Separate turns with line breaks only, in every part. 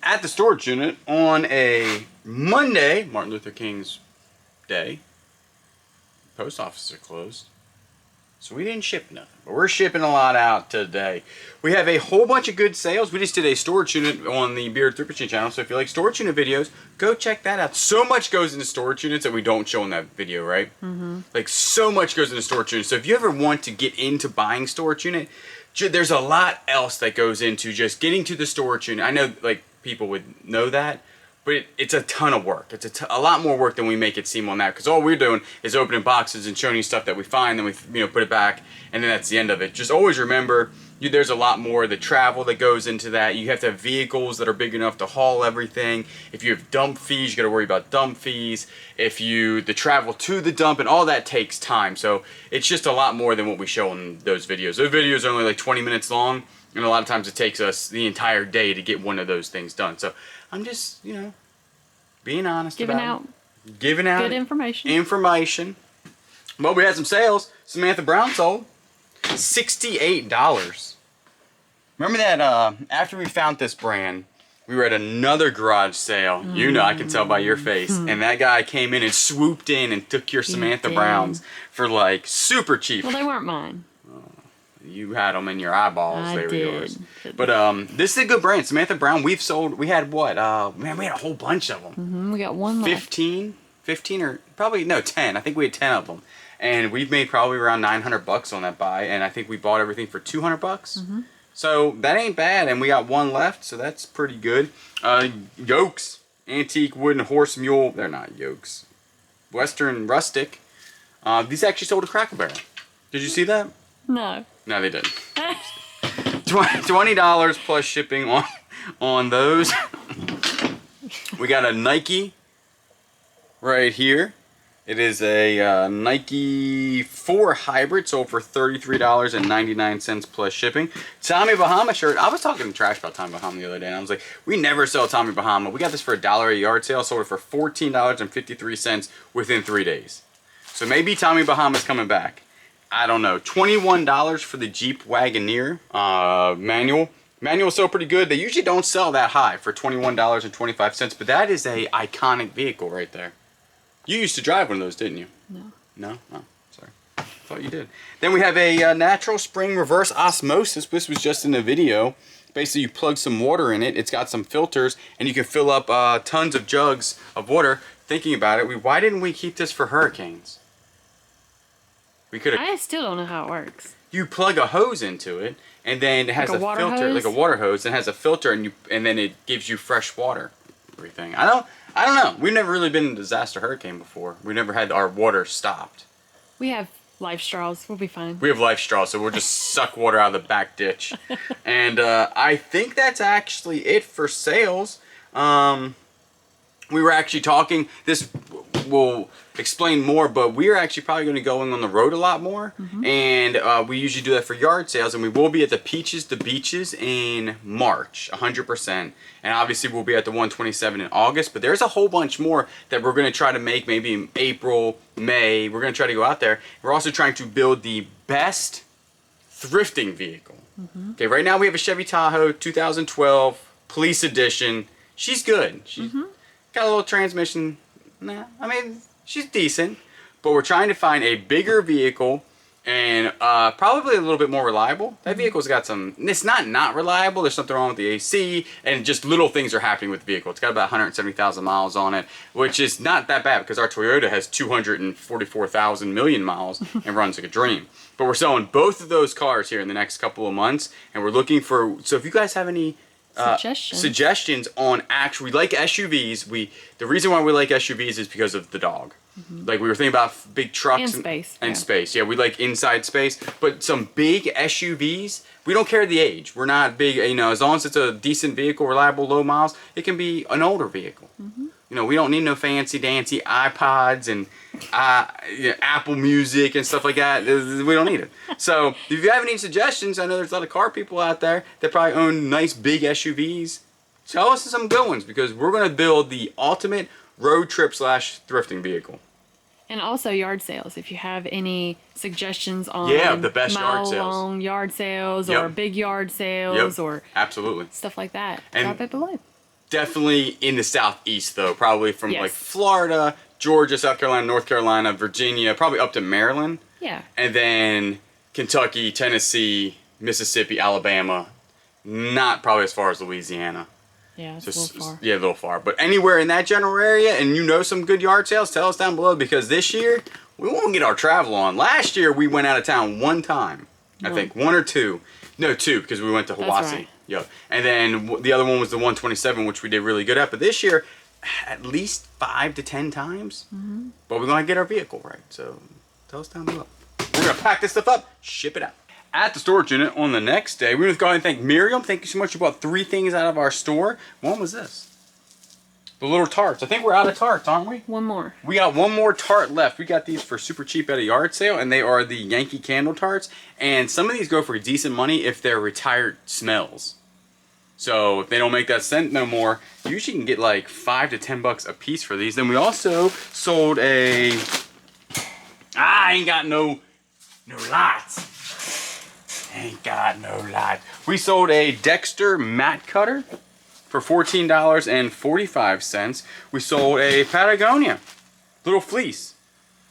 at the storage unit on a Monday, Martin Luther King's Day. Post offices are closed. So we didn't ship nothing, but we're shipping a lot out today. We have a whole bunch of good sales. We just did a storage unit on the Bearded Thrift Machine channel, so if you like storage unit videos, go check that out. So much goes into storage units that we don't show in that video, right? Like, so much goes into storage units. So if you ever want to get into buying storage unit, there's a lot else that goes into just getting to the storage unit. I know, like, people would know that, but it's a ton of work. It's a lot more work than we make it seem on that, because all we're doing is opening boxes and showing you stuff that we find, then we put it back, and then that's the end of it. Just always remember, there's a lot more. The travel that goes into that. You have to have vehicles that are big enough to haul everything. If you have dump fees, you got to worry about dump fees. The travel to the dump, and all that takes time. So it's just a lot more than what we show in those videos. Those videos are only like 20 minutes long, and a lot of times it takes us the entire day to get one of those things done. So I'm just, being honest
Giving
out
good
information. Well, we had some sales. Samantha Brown sold $68. Remember that after we found this brand, we were at another garage sale. I can tell by your face. And that guy came in and swooped in and took your Samantha Browns for like super cheap.
Well, they weren't mine.
You had them in your eyeballs.
I
They were
did.
yours. But this is a good brand. Samantha Brown, we had what? Man, we had a whole bunch of them.
We got one left.
15 or probably, no, 10. I think we had 10 of them. And we've made probably around $900 on that buy. And I think we bought everything for $200. So that ain't bad. And we got one left, so that's pretty good. Yokes. Antique wooden horse mule. They're not yokes. Western rustic. These actually sold a Cracker Barrel. Did you see that?
No.
No, they didn't. $20 plus shipping on those. We got a Nike right here. It is a Nike 4 Hybrid, sold for $33.99 plus shipping. Tommy Bahama shirt. I was talking trash about Tommy Bahama the other day, and I was like, we never sell Tommy Bahama. We got this for $1 a yard sale, sold it for $14.53 within 3 days. So maybe Tommy Bahama's coming back. I don't know. $21 for the Jeep Wagoneer manual. Manual's still pretty good. They usually don't sell that high for $21.25, but that is a iconic vehicle right there. You used to drive one of those, didn't you?
No.
No? Oh, sorry. I thought you did. Then we have a natural spring reverse osmosis. This was just in a video. Basically, you plug some water in it. It's got some filters, and you can fill up tons of jugs of water. Thinking about it, why didn't we keep this for hurricanes? We could have.
I still don't know how it works.
You plug a hose into it, and then it has a filter,
hose?
like a water hose, and has a filter, and then it gives you fresh water. Everything. I don't know. We've never really been in a disaster hurricane before. We never had our water stopped.
We have life straws. We'll be fine.
We have life straws, so we'll just suck water out of the back ditch. And I think that's actually it for sales. We were actually talking. This will explain more, but we're actually probably going to be going on the road a lot more. And we usually do that for yard sales, and we will be at the Peaches to Beaches in March, 100%. And obviously we'll be at the 127 in August, but there's a whole bunch more that we're going to try to make maybe in April, May. We're going to try to go out there. We're also trying to build the best thrifting vehicle. Okay, right now we have a Chevy Tahoe 2012 Police Edition. She's good. She's got a little transmission. Nah, I mean, she's decent, but we're trying to find a bigger vehicle and probably a little bit more reliable. That vehicle's got some, it's not reliable. There's something wrong with the AC, and just little things are happening with the vehicle. It's got about 170,000 miles on it, which is not that bad because our Toyota has 244,000 million miles and runs like a dream. But we're selling both of those cars here in the next couple of months, and we're looking for, so if you guys have any suggestions on we like SUVs. The reason why we like SUVs is because of the dog. Like, we were thinking about big trucks and space. Yeah, we like inside space, but some big SUVs, we don't care the age. We're not big, as long as it's a decent vehicle, reliable, low miles, it can be an older vehicle. We don't need no fancy dancy iPods and Apple Music and stuff like that. We don't need it. So if you have any suggestions, I know there's a lot of car people out there that probably own nice big SUVs. Tell us some good ones, because we're going to build the ultimate road trip / thrifting vehicle.
And also yard sales. If you have any suggestions on
the best yard sales,
mile-long yard sales or big yard sales or
absolutely
stuff like that, drop it below.
Definitely in the southeast though, probably from
Yes.
like Florida, Georgia, South Carolina, North Carolina, Virginia, probably up to Maryland.
Yeah.
And then Kentucky, Tennessee, Mississippi, Alabama. Not probably as far as Louisiana.
Yeah, it's a
Just,
little far.
yeah, a little far. But anywhere in that general area and you know some good yard sales, tell us down below because this year we won't get our travel on. Last year we went out of town one time. I think one or two. No, two because we went to Hawaii.
That's right.
Yep. And then the other one was the 127, which we did really good at. But this year, at least 5 to 10 times. But we're going to get our vehicle right. So tell us down below. We're going to pack this stuff up, ship it out. At the storage unit on the next day, we're going to go ahead and thank Miriam. Thank you so much. You bought 3 things out of our store. One was this. The little tarts. I think we're out of tarts, aren't we?
One more.
We got one more tart left. We got these for super cheap at a yard sale, and they are the Yankee Candle tarts. And some of these go for decent money if they're retired smells. So if they don't make that scent no more, you usually can get like $5 to $10 a piece for these. Then we also sold a. I ain't got no lights. Ain't got no lights. We sold a Dexter mat cutter for $14.45. We sold a Patagonia little fleece.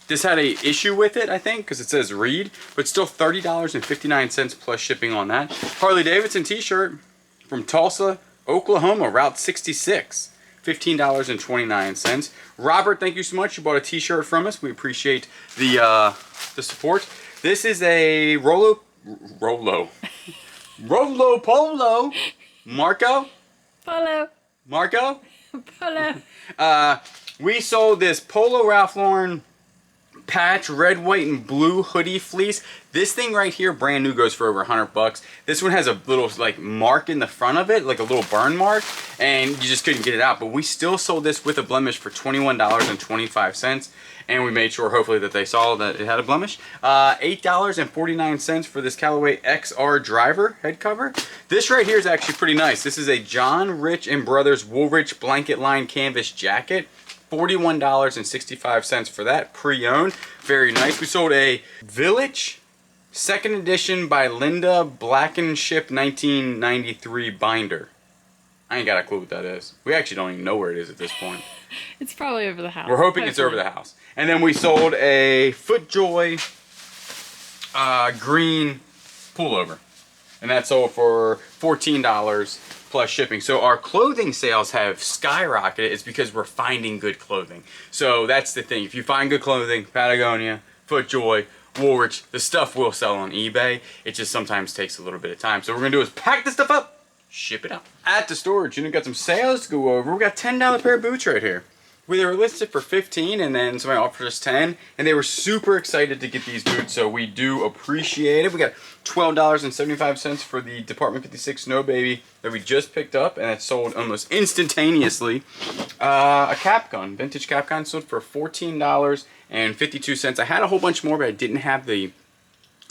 This had a issue with it, I think, because it says read, but still $30.59 plus shipping on that. Harley Davidson t-shirt from Tulsa, Oklahoma, Route 66. $15.29. Robert, thank you so much. You bought a t-shirt from us. We appreciate the support. This is a Rolo Polo. Marco?
Polo.
We sold this Polo Ralph Lauren patch red, white, and blue hoodie fleece. This thing right here, brand new, goes for over $100. This one has a little like mark in the front of it, like a little burn mark, and you just couldn't get it out. But we still sold this with a blemish for $21.25, and we made sure, hopefully, that they saw that it had a blemish. $8.49 for this Callaway XR Driver head cover. This right here is actually pretty nice. This is a John Rich and Brothers Woolrich blanket line canvas jacket. $41.65 for that, pre-owned. Very nice. We sold a Village second edition by Linda Blankenship 1993 binder. I ain't got a clue what that is. We actually don't even know where it is at this point.
It's probably over the house.
We're hoping it's over the house. And then we sold a FootJoy green pullover. And that sold for $14 plus shipping. So our clothing sales have skyrocketed. It's because we're finding good clothing. So that's the thing. If you find good clothing, Patagonia, FootJoy, Woolrich, the stuff will sell on eBay. It just sometimes takes a little bit of time. So what we're going to do is pack this stuff up, ship it out. At the storage unit, got some sales to go over. We got $10 pair of boots right here. They were listed for $15 and then somebody offered us $10 and they were super excited to get these boots, so we do appreciate it. We got $12.75 for the Department 56 Snow Baby that we just picked up and it sold almost instantaneously. A cap gun, vintage cap gun, sold for $14.52. I had a whole bunch more, but I didn't have a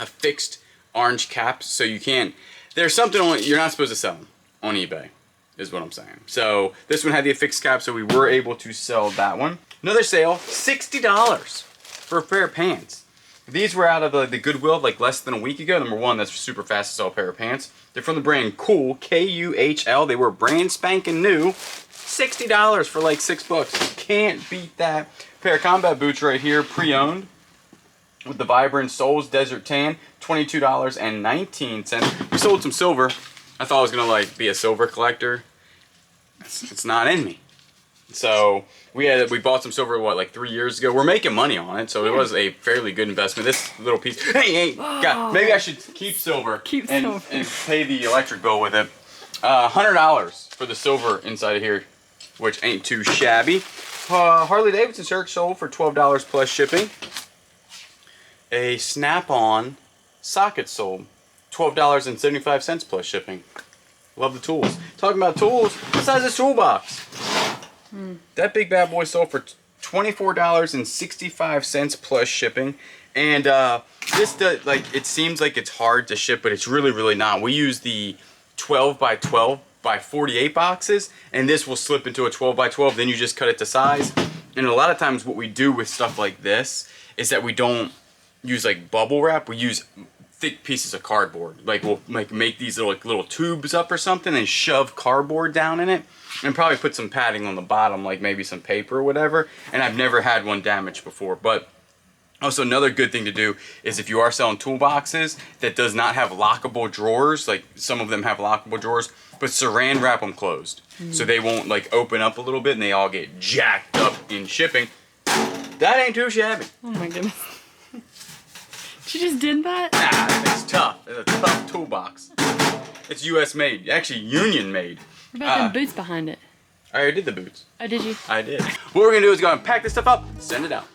fixed orange cap, so you can't. There's something on, you're not supposed to sell them on eBay, is what I'm saying. So this one had the affixed cap, so we were able to sell that one. Another sale, $60 for a pair of pants. These were out of the Goodwill like less than a week ago. Number one, that's super fast to sell a pair of pants. They're from the brand Cool, K-U-H-L. They were brand spanking new. $60 for like $6. Can't beat that. Pair of combat boots right here, pre-owned, with the vibrant soles, desert tan, $22.19. We sold some silver. I thought I was gonna like be a silver collector. It's not in me. So we bought some silver like 3 years ago. We're making money on it, so it was a fairly good investment. This little piece. Hey, God, maybe I should keep silver and pay the electric bill with it. $100 for the silver inside of here, which ain't too shabby. Harley Davidson shirt sold for $12 plus shipping. A Snap-on socket sold. $12.75 plus shipping. Love the tools. Talking about tools, what size is this toolbox? That big bad boy sold for $24.65 plus shipping. And this does, like, it seems like it's hard to ship, but it's really, really not. We use the 12 by 12 by 48 boxes, and this will slip into a 12 by 12. Then you just cut it to size. And a lot of times what we do with stuff like this is that we don't use like bubble wrap. We use thick pieces of cardboard. Like we'll make these little tubes up or something and shove cardboard down in it, and probably put some padding on the bottom, like maybe some paper or whatever. And I've never had one damaged before. But also another good thing to do is if you are selling toolboxes that does not have lockable drawers, like some of them have lockable drawers, but saran wrap them closed so they won't like open up a little bit and they all get jacked up in shipping. That ain't too shabby.
Oh my goodness. She just did that?
Nah, it's tough. It's a tough toolbox. It's US made, actually Union made.
What about the boots behind it?
I already did the boots.
Oh, did you?
I did. What we're gonna do is go and pack this stuff up, send it out.